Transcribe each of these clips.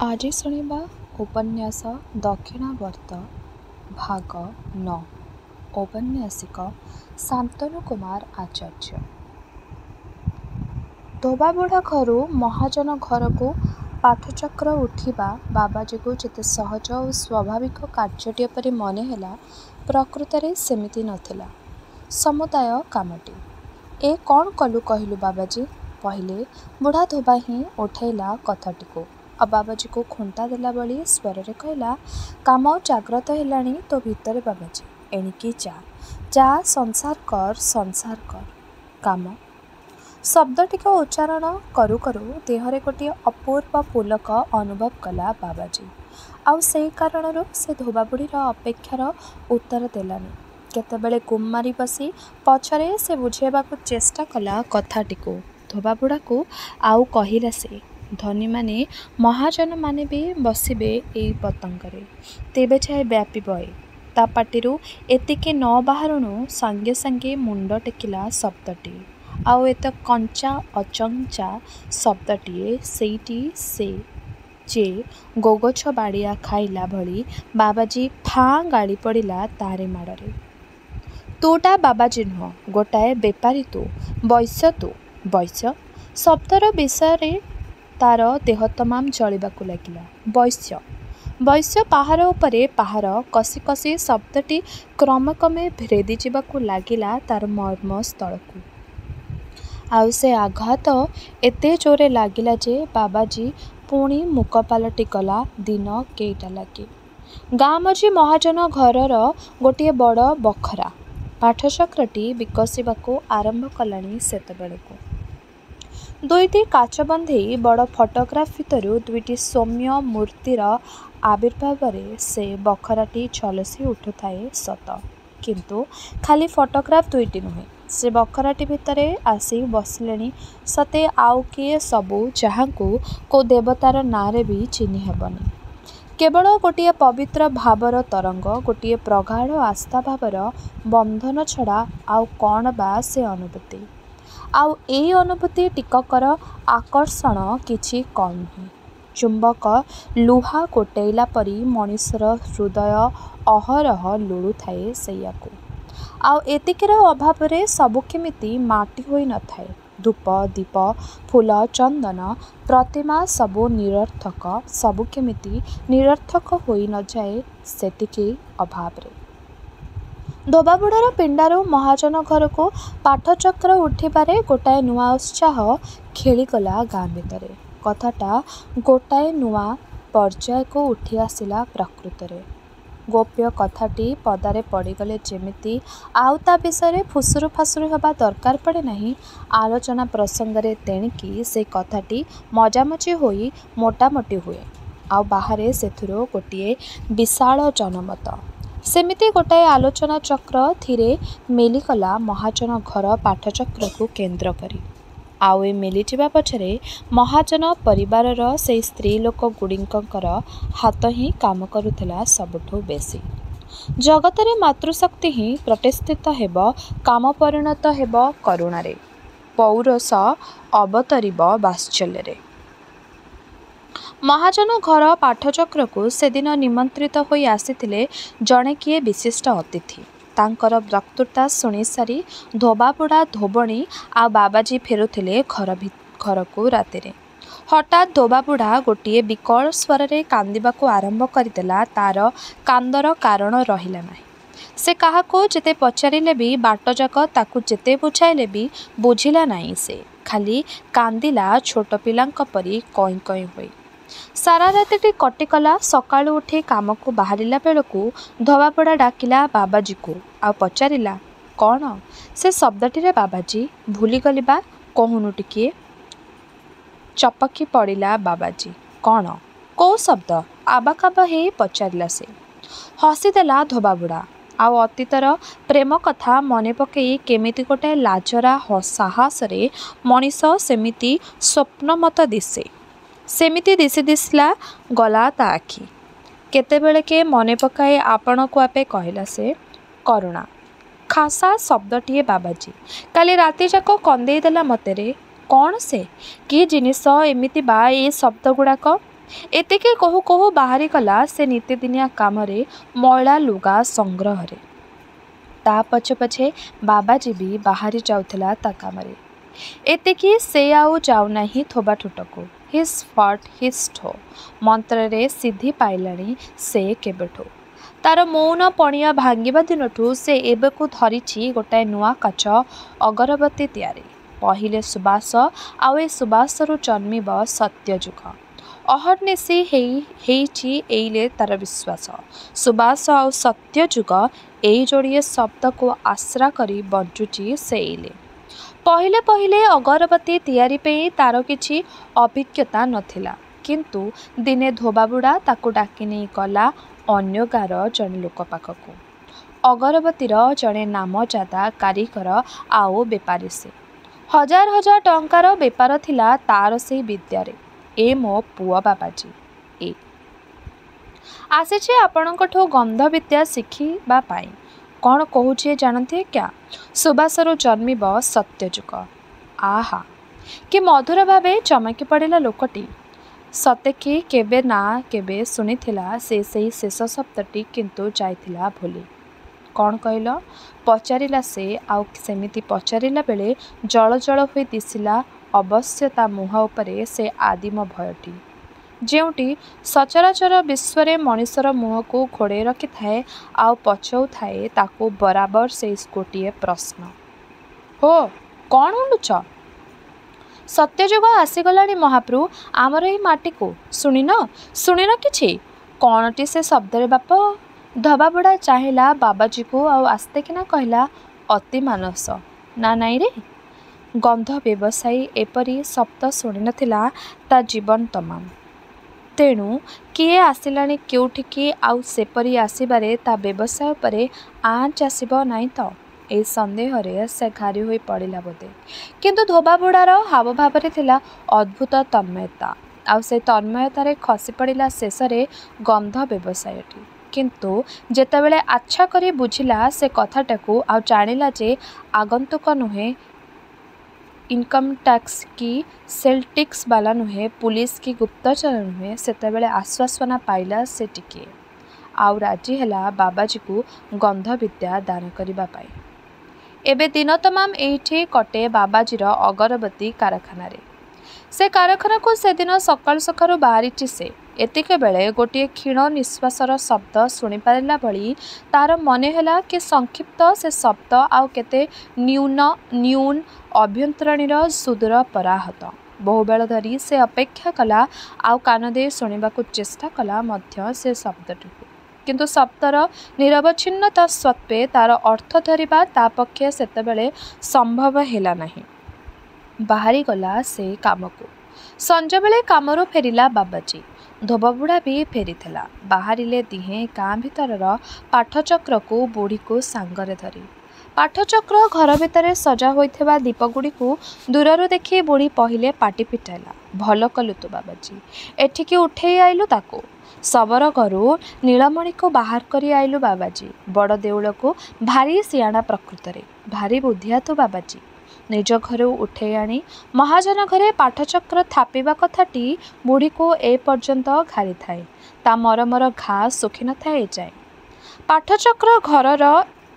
आज शुणा उपन्यास दक्षिणावर्त भाग 9। औपन्यासिक शांतनु कुमार आचार्य। धोबाबुढ़ा घर महाजन घर को पाठचक्र उठिबा बाबाजी को जिते सहज और स्वाभाविक कार्यटीए परि मनेला प्रकृत में सेमिति नथिला। समुदाय कामटी ए कौन कलु कहलु बाबाजी पहले बुढ़ा धोबा ही उठेला कथाटी को और बाबाजी को खुंटा देला बड़ी स्वर रे कहला, काम जाग्रत हेलाणी तो भितर बाबाजी एणिकी जा संसार कर काम शब्दटी को उच्चारण करू करू देहरे गोटे अपूर्व पुलक अनुभव कला बाबाजी। आउ से कारण से धोबाबुढ़ीर अपेक्षार उत्तर देलानी। केतेबेले गुम मारी बसी पछरे से बुझेबा चेष्टा कला कथाटी को। धोबाबुढ़ा को आउ कहिला से धनी माने महाजन माने भी बसिबे एई पतंगरे तेबे छाए व्यापीबए। ता पाटिरू एतिके न बाहरुणु संगे संगे मुंड टेकिला शब्दटी। आउ एत कंचा अचंचा शब्दटीए सेठी से जे गोगछ बाड़िया खाइला भली बाबाजी फाँ गाड़ी पड़िला तारे माड़े। तूटा बाबाजी नुह गोटाए बेपारी तू वैश्य शब्दर विषय तार देह तमाम चलिबाकू लगिला। वैश्य पहाड़ उपरे पहाड़ कसी कसी शब्दटी क्रमे भेदी जावाकू लगिला तार मर्मस्थल को। आउ से आघात एते जोरे लगिला जे बाबाजी पुणी मुक पालटी गला दिन केईटा लगे। गाँ मझी महाजन घरर गोटे बड़ बखरा पाठचक्रटी विकसिबाकू आरंभ कलानी सेतेबेलकू। दुईटी काच बंधे बड़ फोटोग्राफ भितर दुईटी सौम्य मूर्तिर आविर्भाव से बखराटी झलसी उठुए सत, किंतु खाली फोटोग्राफ दुईटी नुहे से बखराटी भितर आसी बसिले सते आउ किए सबू जहाँ को देवतार नारे भी चिन्ह हेबनी। केवल गोटे पवित्र भावर तरंग गोटे प्रगाढ़ आस्था भावर बंधन छड़ा आउ कौन बा से अनुभूति। आउ एई अनुभूति टिककर आकर्षण किछि कम नुहे। चुंबक लुहा गोटेला परी मनिषर हृदय अहरह लुड़ु थाए सैयाकू। आउ एतिकेर अभाव सबु केमिति माटी होई न थाए। धूप दीप फूल चंदन प्रतिमा सबु निरर्थक सबु केमिति निरर्थक होई न जाए सेतिकी अभाव रे। धोबाबुढ़ार पिंडारू महाजन घर को पाठचक्र उठिबारे गोटाए नुआ उत्साह खेलीगला गाँ भितर। कथाटा गोटाए नुआ पर्याय को उठी आसिला प्रकृतरे। गोप्य कथाटी पदारे पड़गले जेमिति आउ ता विषय फुसुरु फासुरु हवा दरकार पड़े नहीं। आलोचना प्रसंगरे तेणिकी से कथाटी मजामजी होई मोटामोटी हुए आउ बाहरे सेथुरो गोटे विशाल जनमत। सेमिति गोटाए आलोचना चक्र धीरे मेलीगला महाजन घर पाठचक्र को केन्द्र करी। आउ ए मेलीजिबा पछरे महाजन परिवारर से स्त्री लोक गुड़िंकर हाथ ही काम करुथिला सबुठु बेसी। जगतरे मातृशक्ति ही प्रतिष्ठित हेब काम परिणत हेब करुणारे पौरस अवतरीब वात्सल्ୟରେ। महाजन घर पाठचक्र को सेदिन निमंत्रित होई आसीथिले जणे किए विशिष्ट अतिथि। तांकर वक्तृता शुणी सारी धोबाबुढ़ा धोबणी आ बाबाजी फेरुथिले घर को रातिरे। हठात धोबाबुढ़ा गोटे विकल स्वर रे कांदिबाकू आरंभ करदेला। तार कांदर कारण रहिला नाही। से काहाको जेते पचारिले भी बाटजाक ताकू जेते बुझाइले भी बुझिला नाही। से खाली कांदिला छोट पिलांक परी कई कई होई। सारा राति कटिकला। सकाळु उठी काम को बाहरिला बेलकू धोबाबुढ़ा डाकिला बाबाजी को आ पचारिला, कौन से शब्दटी रे बाबाजी भूलीगली बा कहूनु टिके। चपकी पड़िला बाबाजी, कौन कौ शब्द आबाकाबा हे पचारिला। से हसीदेला धोबाबुढ़ा आउ अतीतर प्रेम कथा मने पकई केमिति गोटे लाजरा साहस रे मनीष सेमिति स्वप्न मत दिसे। सेमिति दिसी दिसला गला ता आखि। केतेबेले के मने पकाए आपण को आपे कहला से करुणा खासा शब्दटीए बाबाजी काली राति जाक कंदेई देला मते रे। कौन से कि जिनिस एमिति बा ए शब्द गुड़ाक एतिके कहू कहू बाहरी गला से नित्यदिनिया कामरे मैला लुगा संग्रह ता पछे पछे बाबाजी भी बाहरी जाउथिला ता कामरे। एतिकी से आउ जाउनाही थोबा ठुटको हिज फट हिज ठो मंत्र रे सिद्धि पाइलाणी से केबेठो। तार मौन पणिया भांगिबा दिनठू से एबेकू धरिछि गोटाए नुआ काच अगरबत्ती तैयारी। पहिले सुबास आउ ए सुबासरू जन्मिब सत्यजुग। अहर्निशी हेइछि एइले तार विश्वास। सुबास आउ सत्यजुग एई जोड़िए शब्द को आश्रा करी बंचुची से एइले। पहिले पहिले अगरबत्ती तैयारी पे तार किछि अभिज्ञता नथिला, किंतु दिने धोबाबुड़ा ताकू डाकी नहीं गला अन्य गार जड़े लोक पाखकू। अगरबत्तीर जड़े नामजादा कारीगर आउ बेपारी से। हजार हजार टंकार बेपार थिला तार से विद्यारे। ए मो पुआ बाबाजी ए आसीछे आपणकठो गंध विद्या शिखिबा पाई। कौन कहूछे जानते क्या? सुबासरू जन्मिब सत्यजुग। आहा कि मधुर भावे चमकी पड़ेला लोकटी। सते कि केबे ना केबे सुनिथिला से सही शेष शब्दटी किंतु जाइथिला भूली। कौन कहल? पचारिला से आउ सेमिति पचारिला बेले जल जल होई दिसिला अवश्य ता मुह उपरे से आदिम भयटी जेउटी सचराचर विश्व मनीषर मुह को घोड़े रखि थाए आउ पछौ थाए ताको बराबर से गोटे प्रश्न हो कौन उलुच? सत्यजुग आसीगलाणी महाप्रभु आमर ही माटी को शुणिन किछि कौनटी से शब्दरे बाप? धबाबुड़ा चाहिला बाबाजी को आउ आस्ते किना कहला अति मानस ना नाई रे। गंध व्यवसायी एपरी शब्द शुणी नथिला ता जीवन तमाम। तेणु किए आसिलाणी केउठिकी आउ सेपरी आसिबारे ता व्यवसाय परे आँच आसिब नाई तो ए संदेह रे से घारी होई पड़िला बोधे। किंतु धोबाबुड़ार हावभाव थिला अद्भुत तन्मयता आउ से तन्मयतारे खसी पड़िला शेषरे गंध व्यवसायटी। किंतु जेतेबेले आच्छा करी बुझिला से कथाटाकू आउ जानिला जे आगंतुक नुहे, इनकम टैक्स की सेल टैक्स वाला नुहे, पुलिस की गुप्तचर नुहे, सेतेबेले आश्वासना पाइला से टिके आउ राजी हैला बाबाजी को गंध विद्या दान करिबा पाई। एबे दिन तमाम एठी कटे बाबाजीर अगरबत्ती कारखाना रे। से कारखाना को से दिन सकाल सकाळु बाहरिछि से। एतिके बेले गोटे क्षीण निश्वासर शब्द शुणी पारिला भली तार मने हैला कि संक्षिप्त से शब्द आउ केते न्यून अभ्यंतरणीर सुदूर पराहत। बहुबेल धरी से अपेक्षा कला आउ कान दे शुणिबाकू चेष्टा कला मध्य से शब्दटीकू, किंतु शब्दर निरवच्छिन्नता सत्वे तार अर्थ धरिबा ता पक्षे सेतेबेले संभव हैला नाही। बाहरी गला से कामको। संज बेले कामरू फेरिला बाबाजी। धोबाबुड़ा भी फेरीथिला। बाहरिले दिहे गाँ भितरर पाठचक्र को बुढ़ी को सांगरे धरी। पाठचक्र घर भितर सजा होइथिबा दीपगुड़ी को दूररू देखी बुढ़ी पहिले पाटी पिटाइला। भल कलु तो बाबाजी, एठिकी उठेई आइलु ताको। शबर घरू नीलमणि को बाहर करी आइलु बाबाजी। बड़ देउल को भारी सियाणा प्रकृतरे, भारी बुद्धिया तो बाबाजी। निज घर उठे आनी महाजन घरे पाठचक्र थापिबा कथाटी बुढ़ी को ए पर्यंत घारी थाए। ता मरमर घा सुखी न थाए जाए। पाठचक्र घरर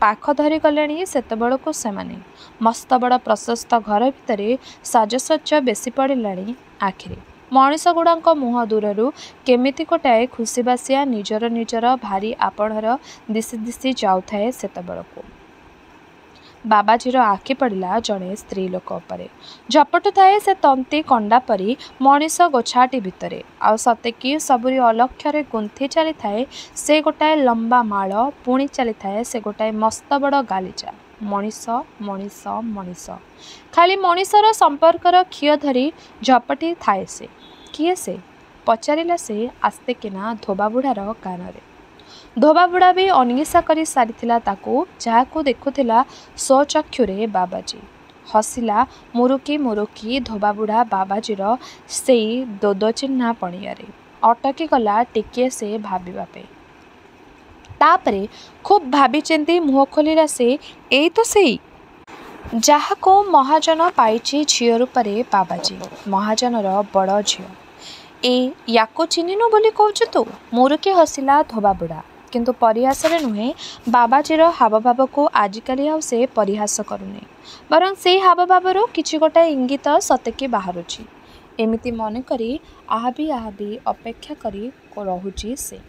पाख धरी गलेनी सेतेबेलକୁ सेमाने। मस्त बड़ प्रशस्त घर भितरे साजसज्जा बेसी पड़िलाणी आखिरे। मनीष गुड़ाक मुह दूररू केमिति गोटाए खुशीबासिया निजर निजर भारी आपणर दिशी दिशी जाउथाए। सेतेबेलକୁ बाबाजीर आखि पड़िला जड़े स्त्री लोक उपरे। झपटु थाए से तंती कंडा परी मनीष गोछाटी भितरे। आउ सतेकी सबुरी अलक्ष्य गुंथि चली थाए से गोटाए लंबा माल, पुणी चली थाए से गोटाए मस्त बड़ गालिचा। मनीष मनीष मनीष खाली मनीषर संपर्कर खिय धरी झपटी थाए से। किए से? पचारिला से आस्ते किना धोबाबुड़ार कानरे। धोबाबुड़ा भी अनगिसा करी सारिथिला ताकू, जाहाकू देखुथिला स्वचक्षुरे बाबाजी। हसिला मुरुकी मुरुकी धोबाबुड़ा बाबाजीर सेई दोदो चिन्हा पणियारे। अटकी गला टिके से भाबिबा पे। तापरे खूब भाबी चिंती मुह खोलिला से एई तो सेई जाहाको महाजन पाइछि झियो रूपरे बाबाजी। महाजनर बड़ झियो। याको चिन्हिनु बोली कहूछु तू? मुरुकी हसिला धोबा बुढ़ा। किंतु परिहासरे नुहे बाबाजीर हावभाव को आजिकाली आउ से परिहास करूनी, बरं से हावभावर किछि गोटाए इंगित सतेकी बाहरुछि। एमिति मन करी आहाबी अपेक्षा करी रहुछि से।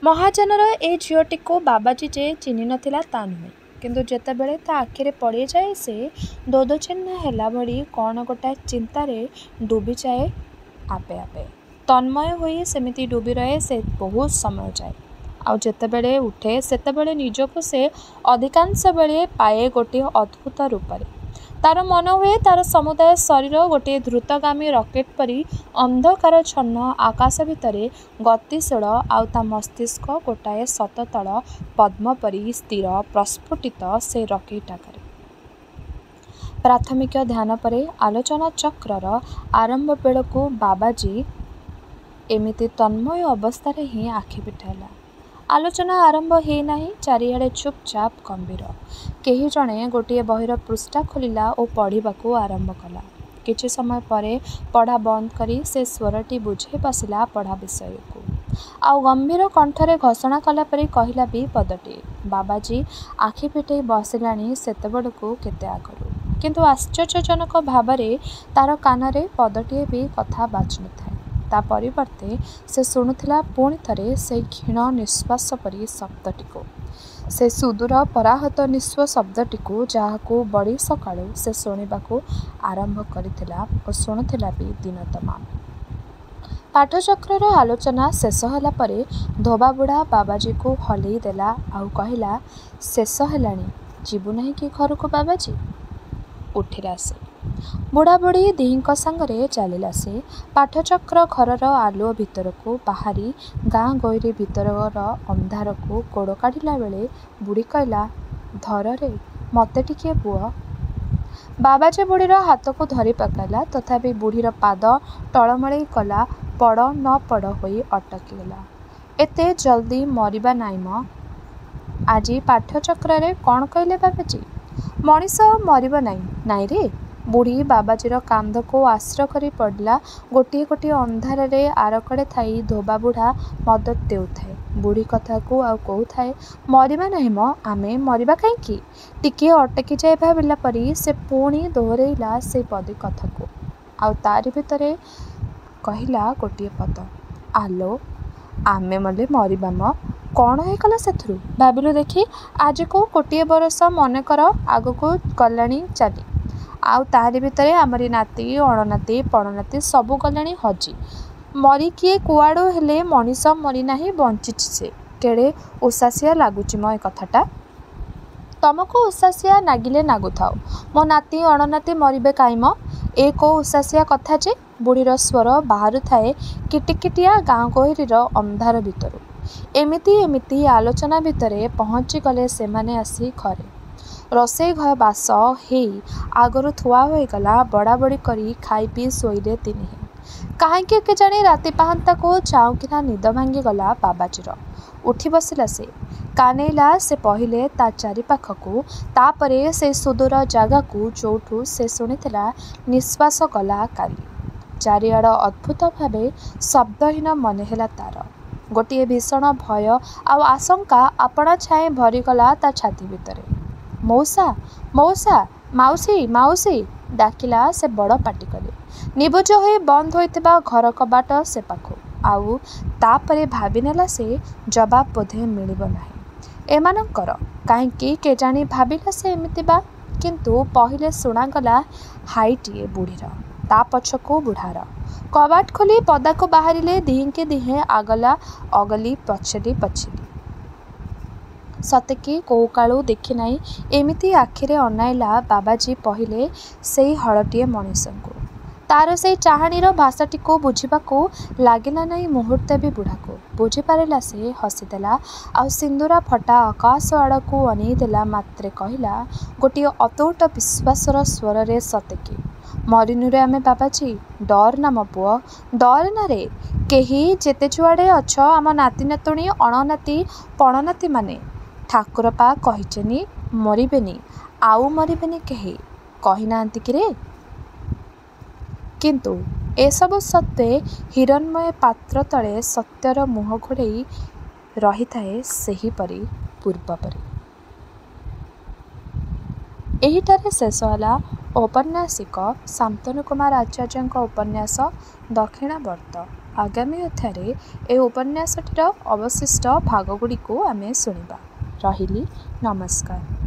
महाजनर ए झीटी को बाबाजी जे चिन्हि नथिला ता नुहे, किंतु जेतेबेले ता आखिरे पड़ी जाए से दोदोचिन्ह हेला भली कौन गोटाए चिंतारे डूबी जाए आपे आपे। तन्मय होई सेमिति डूबी रहे से बहुत समय जाए। आउ जेतेबेले उठे सेतेबेले निजको से अधिकांश बेले पाए गोटे अद्भुत रूपरे। तार मन हुए तार समुदाय शरीर गोटे द्रुतगामी रकेट परी अंधकार छन्न आकाश भितरे गतिशील आउ ता मस्तिष्क गोटाए शततल पद्म परी स्थिर प्रस्फुटित से रकेट आकार। प्राथमिक ध्यान परे आलोचना चक्रर आरंभ बेलू बाबाजी एमिति तन्मय अवस्था ही आखि पिठाला। आलोचना आरंभ है नहीं, चारिआडे चुपचाप गंभीर। केही जणे गोटे बहीर पृष्ठा खोलिला और पढ़ा को आरंभ कला। किछि समय परे पढ़ा बंद करी से स्वरटी बुझे बसिला पढ़ा विषय को। आउ गंभीर कंठरे घोषणा कला परी कहला भी पदटी। बाबाजी आखि पिटे बसिलाणी सेतेबेलकू केते आगरू, किंतु आश्चर्यजनक भावरे तार कानरे पदटीए भी कथा बाजु नथाए। ता परिवर्ते से शुणुथिला पुणी थरे से क्षीण निश्वास परी शब्दटी को, से सुदूर पराहत निस्व शब्दटी को, जहाको बड़ी सकाळु से शुणिबाको आरंभ करिथिला और शुणुथिला भी दिन तमाम। पाठचक्रर आलोचना शेष होला परे धोबा बुढ़ा बाबाजी को हलई देला आउ कहिला, शेष हेलाणी, जीवु नहीं कि घर को बाबाजी? उठिला से। बुढ़ा बुढ़ी दिहींक सांगरे चलिला से। पाठचक्र घरर आलुओ भितर को बाहरी गाँ गईरी भितरर अंधार को गोड़ काढ़िला बेले बुढ़ी कहला, धर रे मते टिके पुआ। बाबाजी बुढ़ीर हाथ को धरी पकाइला, तथापि बुढ़ीर पाद टळमळई कला, पड़ न पड़ होई अटकीगला। एते जल्दी मरिबा नाई म। आज पाठचक्र कौन कहले बाबाजी? मनीष मरिब नाई रे। बुढ़ी बाबाजीर कांध को आश्रय करी पड़ला। गोटे गोटे अंधार रे आरकड़े थाई धोबा बुढ़ा मदत देउथाए। बुढ़ी कथा को आउ कहूथाए, मरिबा नाही म, आमे मरिबा काईकी? टिके अटकी जाए भाविला परी से पुणी दोहरेइला से पदे कथा को। आउ तारि भितरे कहिला गोटे पद, आलो आमे मले मरिबा म, कौन है कला सेथुरु? भाविलु देखी, आज को कोटिए बरस मन कर आग को गलाणी चली। आउ तारि भितरे आमरी नाती अणनाती पणनाती सबु गलाणी हजी। मरी किए कुआड़ो हेले मनीष मरी नाही, बंचिछि से। केड़े उसासिया लागुची म ए कथाटा। तमको उसासिया नागिले नागुथाओ, मो नाती अणनाती मरिबे काई म? ए को उसासिया कथा जे? बुढ़ीर स्वर बाहरु थाए किटिकिटिया गाँ गहरीर अंधार भितरु। एमिति एमिति आलोचना भितरे पहुँची गले सेमाने आसी घरे। रोसई घर बास हेई आगरू थुआ हो गला। बड़ा बड़ी करी खाई पी शोइले तिनिहे। काहेकि केजाणी राति पाहांता को चाउकिना निद भांगी गला बाबाजीर। उठी बसिला से। कानेला से पहिले ता चारि पाखकू, तापरे से सुदूर जागा को जोठू से शुणिथिला निश्वास गला काली। चारिआड अद्भुत भावे शब्दहीन मनेहेला तार। गोटे भीषण भय आउ आशंका आपणा छाए भरीगला ता छाती भितरे। मौसा मौसा, माउसी माउसी डाकिला से बड़ पाटी कले। निबुज होई बंद होइतिबा घर कबाट से पाखु। आउ तापरे भाविनेला से जवाब बोधे मिलिब नाही। एमानंकर काहींकि केजाणी भाविला से एमिति बा, किंतु पहिले शुणागला हाईटिए बुढ़ीर, ता पछकू बुढ़ार। कबाट खोली पदा को बाहरिले दिहिंके दिहे आगला अगली पछली पछली। सतेकी कोउ कालू देखि नाई एमिति आखिरे अनाइला बाबाजी पहिले सेई हळटिए मनीषंकु। तार से चाहाणीर भाषाटी को बुझिबाकू लागिला नाई मुहूर्ते भी बुढ़ा को। बुझी पारिला से हसीदेला आउ सिंदूरा फटा आकाश आड़कू अनेई देला मात्रे कहला गोटे अतूट विश्वासर स्वर रे, सतेकी मरिनु रे आमे बाबाजी, डर ना मो पुओ, डर ना रे। केही जेते जुआड़े अछ आम नाती नातुणी अणनाती पणनाती माने ठाकुर पा कहिचेनी मरिबेनी, आउ मरिबेनी केही कहि नांती कि रे। किंतु ଏସବୁ ସତ୍ତ୍ୱେ ହିରଣ୍ମୟ ପାତ୍ର ତଳେ ସତ୍ୟର ମୁହଁ ଘୋଡ଼େଇ ରହିଥାଏ ସେହିପରି ପୂର୍ବପରି। ଏହିଠାରେ ଶେଷ ହେଲା ଔପନ୍ୟାସିକ ଶାନ୍ତନୁ କୁମାର ଆଚାର୍ଯ୍ୟଙ୍କ ଉପନ୍ୟାସ ଦକ୍ଷିଣାବର୍ତ୍ତ। ଆଗାମୀ ଅଧ୍ୟାୟରେ ଏ ଉପନ୍ୟାସଟିର ଅବଶିଷ୍ଟ ଭାଗଗୁଡ଼ିକୁ ଆମେ ଶୁଣିବା। ରହିଲି, ନମସ୍କାର।